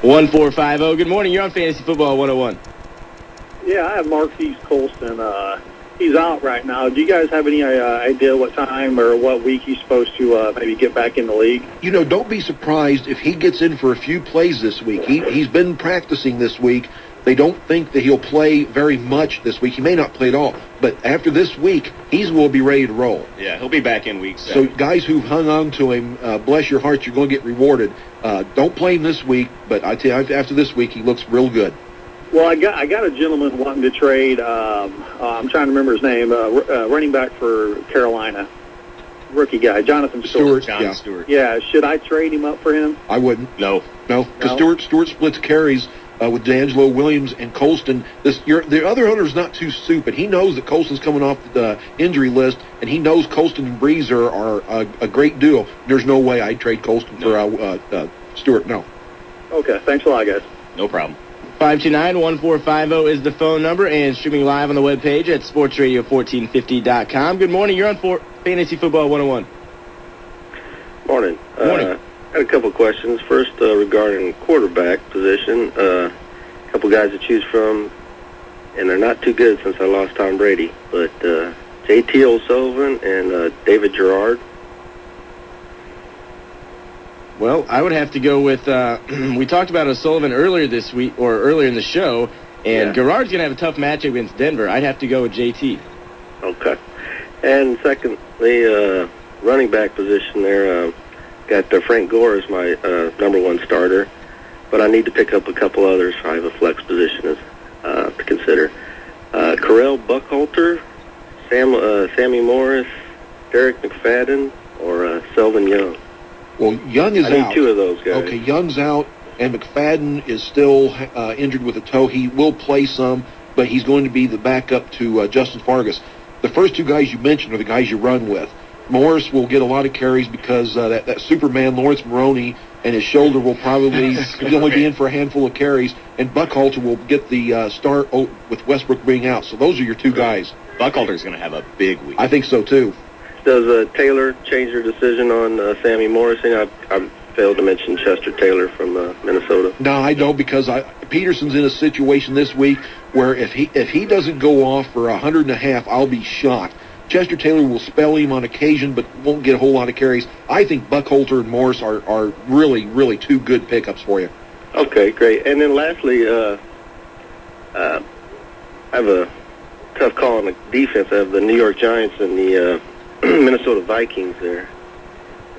1450. Good morning. You're on Fantasy Football 101. Yeah, I have Marquise Colston. He's out right now. Do you guys have any idea what time or what week he's supposed to maybe get back in the league? Don't be surprised if he gets in for a few plays this week. He's been practicing this week. They don't think that he'll play very much this week. He may not play at all. But after this week, he will be ready to roll. Yeah, he'll be back in week 7. So guys who've hung on to him, bless your hearts, you're going to get rewarded. Don't play him this week, but I tell you, after this week, he looks real good. Well, I got a gentleman wanting to trade. I'm trying to remember his name. Running back for Carolina, rookie guy, Jonathan Stewart. Stewart. Yeah, should I trade him up for him? I wouldn't. No. Because Stewart splits carries with D'Angelo Williams and Colston. The other owner's not too stupid. He knows that Colston's coming off the injury list, and he knows Colston and Breezer are a great duo. There's no way I'd trade Colston for Stewart. No. Okay, thanks a lot, guys. No problem. 529-1450 is the phone number, and streaming live on the webpage at sportsradio1450.com. Good morning. You're on Fantasy Football 101. Morning. Morning. I had a couple of questions. First, regarding quarterback position. A couple guys to choose from, and they're not too good since I lost Tom Brady. But J.T. O'Sullivan and David Gerard. Well, I would have to go with, we talked about O'Sullivan earlier this week, or earlier in the show, and Gerard's going to have a tough matchup against Denver. I'd have to go with JT. Okay. And secondly, running back position there, got Frank Gore as my number one starter, but I need to pick up a couple others. I have a flex position to consider. Correll Buckhalter, Sammy Morris, Derek McFadden, or Selvin Young. Well, Young is out. I need two of those guys. Okay, Young's out, and McFadden is still injured with a toe. He will play some, but he's going to be the backup to Justin Fargas. The first two guys you mentioned are the guys you run with. Morris will get a lot of carries because that Superman Lawrence Maroney and his shoulder will probably only be in for a handful of carries, and Buckhalter will get the start with Westbrook being out. So those are your two guys. Buckhalter's going to have a big week. I think so, too. Does Taylor change her decision on Sammy Morrison? I failed to mention Chester Taylor from Minnesota. No, I don't, because Peterson's in a situation this week where if he doesn't go off for 100.5, I'll be shocked. Chester Taylor will spell him on occasion, but won't get a whole lot of carries. I think Buckhalter and Morris are really, really two good pickups for you. Okay, great. And then lastly, I have a tough call on the defense. I have the New York Giants and the Minnesota Vikings there.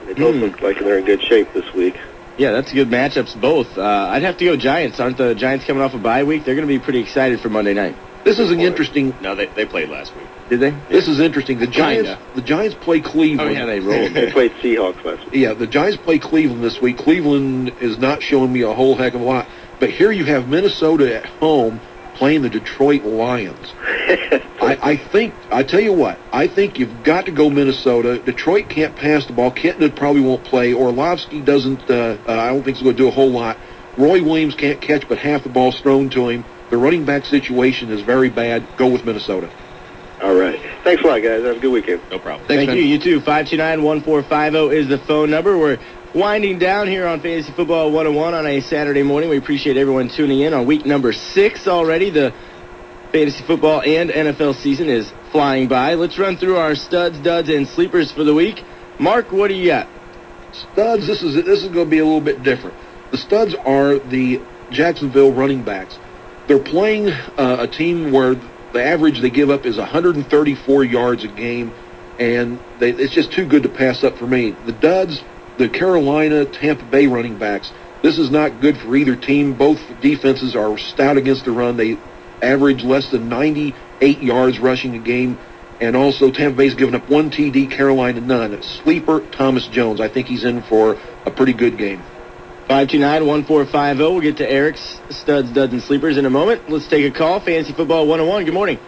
They both look like they're in good shape this week. Yeah, that's good matchups both. I'd have to go Giants. Aren't the Giants coming off a bye week? They're going to be pretty excited for Monday night. This is an interesting... No, they played last week. Did they? This is interesting. The Giants play Cleveland. Oh, yeah, they rolled. They played Seahawks last week. Yeah, the Giants play Cleveland this week. Cleveland is not showing me a whole heck of a lot. But here you have Minnesota at home playing the Detroit Lions. I tell you what, I think you've got to go Minnesota. Detroit can't pass the ball. Kenton probably won't play. Orlovsky doesn't, I don't think he's going to do a whole lot. Roy Williams can't catch, but half the ball's thrown to him. The running back situation is very bad. Go with Minnesota. All right. Thanks a lot, guys. Have a good weekend. No problem. Thank you. You too. 529-1450 is the phone number. We're winding down here on Fantasy Football 101 on a Saturday morning. We appreciate everyone tuning in on week number 6 already. The fantasy football and NFL season is flying by. Let's run through our studs, duds, and sleepers for the week. Mark, what do you got? Studs, this is going to be a little bit different. The studs are the Jacksonville running backs. They're playing a team where the average they give up is 134 yards a game, and it's just too good to pass up for me. The duds, the Carolina, Tampa Bay running backs, this is not good for either team. Both defenses are stout against the run. They average less than 98 yards rushing a game, and also Tampa Bay's given up 1 TD, Carolina none. Sleeper, Thomas Jones. I think he's in for a pretty good game. 529-1450. We'll get to Eric's studs, duds, and sleepers in a moment. Let's take a call. Fantasy Football 101. Good morning.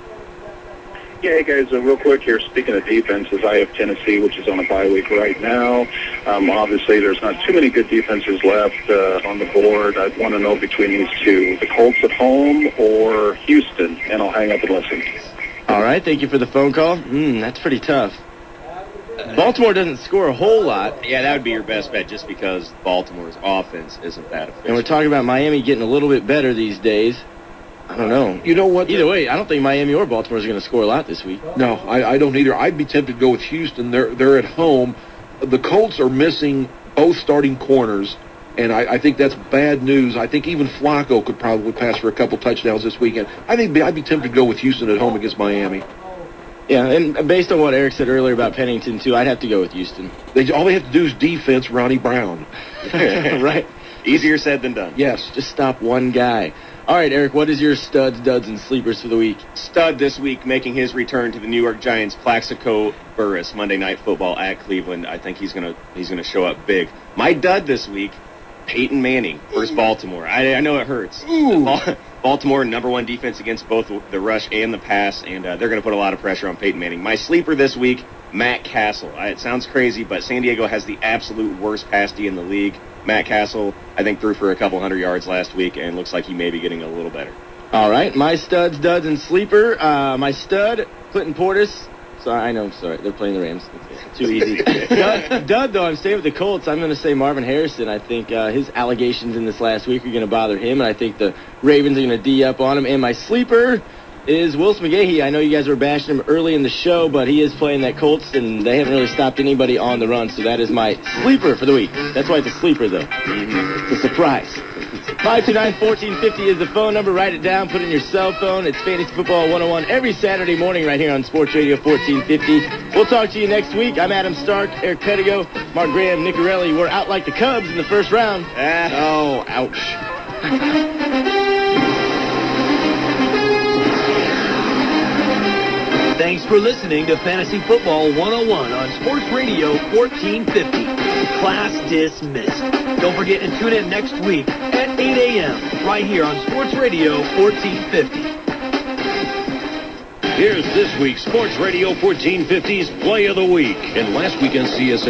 Yeah, hey guys, real quick here, speaking of defenses, I have Tennessee, which is on a bye week right now. Obviously, there's not too many good defenses left on the board. I'd want to know between these two, the Colts at home or Houston, and I'll hang up and listen. All right, thank you for the phone call. That's pretty tough. Baltimore doesn't score a whole lot. Yeah, that would be your best bet just because Baltimore's offense isn't that efficient. And we're talking about Miami getting a little bit better these days. I don't know. You know what? Either way, I don't think Miami or Baltimore is going to score a lot this week. No, I don't either. I'd be tempted to go with Houston. They're at home. The Colts are missing both starting corners, and I think that's bad news. I think even Flacco could probably pass for a couple touchdowns this weekend. I'd be tempted to go with Houston at home against Miami. Yeah, and based on what Eric said earlier about Pennington, too, I'd have to go with Houston. All they have to do is defense Ronnie Brown. Right. Easier said than done. Yes. Just stop one guy. All right, Eric, what is your studs, duds, and sleepers for the week? Stud this week making his return to the New York Giants, Plaxico Burress, Monday Night Football at Cleveland. I think he's gonna show up big. My dud this week, Peyton Manning versus Baltimore. I know it hurts. Baltimore, number one defense against both the rush and the pass, and they're going to put a lot of pressure on Peyton Manning. My sleeper this week, Matt Castle. It sounds crazy, but San Diego has the absolute worst pass D in the league. Matt Castle, I think, threw for a couple 100 yards last week, and looks like he may be getting a little better. All right, my studs, duds, and sleeper. My stud, Clinton Portis. I know, sorry, they're playing the Rams. It's too easy. Dud, though, I'm staying with the Colts. I'm going to say Marvin Harrison. I think his allegations in this last week are going to bother him, and I think the Ravens are going to D up on him. And my sleeper is Wilson McGahee. I know you guys were bashing him early in the show, but he is playing that Colts, and they haven't really stopped anybody on the run, so that is my sleeper for the week. That's why it's a sleeper, though. It's a surprise. 529-1450 is the phone number. Write it down. Put it in your cell phone. It's Fantasy Football 101 every Saturday morning right here on Sports Radio 1450. We'll talk to you next week. I'm Adam Stark, Eric Pedigo, Mark Graham, Nicorelli. We're out like the Cubs in the first round. Oh, ouch. Thanks for listening to Fantasy Football 101 on Sports Radio 1450. Class dismissed. Don't forget to tune in next week at 8 a.m. right here on Sports Radio 1450. Here's this week's Sports Radio 1450's Play of the Week. In last weekend's CSH